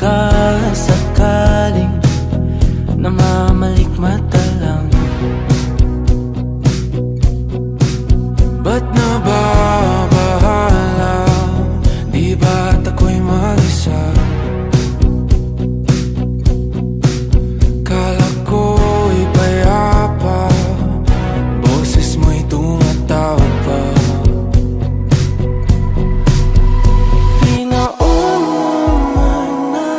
pagkasakaling namamalikmata lang. Ba't nababahala? Di ba't ako'y mag-isa? Kala ko'y payapa, boses mo'y tumatawag pa. Pinauna na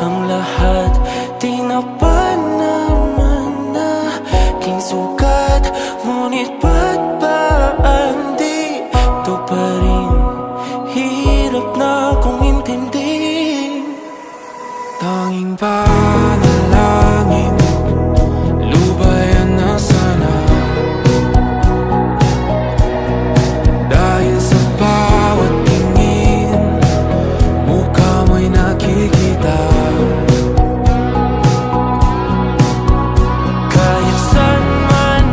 ang lahat, tinapan naman na aking sugat. Ngunit ba't ba di ito pa rin? Hirap na kong intindihin. Tanging panalangin, lubayan na sana. Dahil sa bawat tingin, mukha mo'y nakikita. Kahit saan man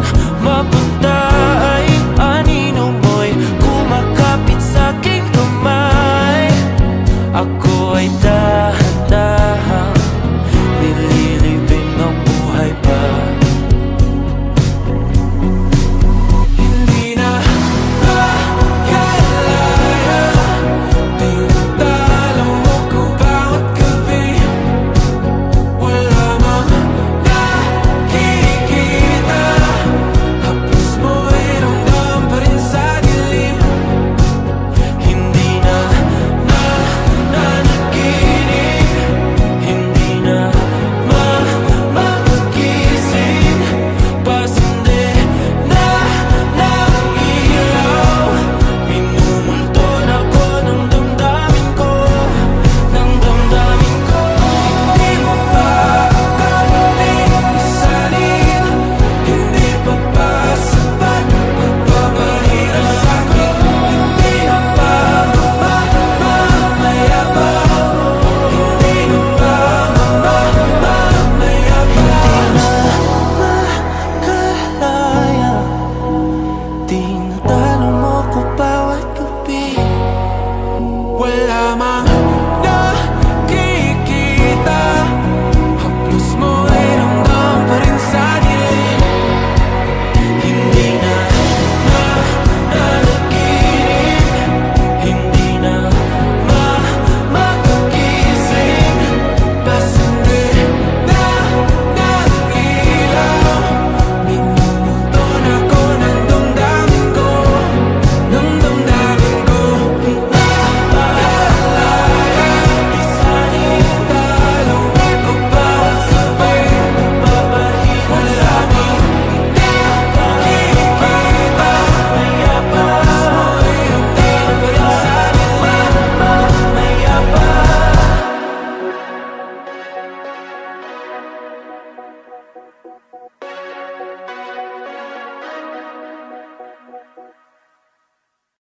mapunta ay anino mo'y kumakapit sa'king kamay. Ako ay dahan-dahang nililibing ang buhay pa. Hindi na makalaya, tinatalo mo ko bawat gabi. Wala mang nakikita, hapos mo'y ramdam pa rin sa dilim. Hindi na nananaginip, hindi na magising. Pasindi na ng ilaw, minumulton ako ng damdamin ko, ng damdamin ko. Hindi mo pa karating isalin, hindi pa ba sapat pagpapahirap sa'kin? Hindi na ba mamamayabang? Hindi na ba mamamayabang? Makalaya, tinatalo mo ko bawat gabi. Wala mang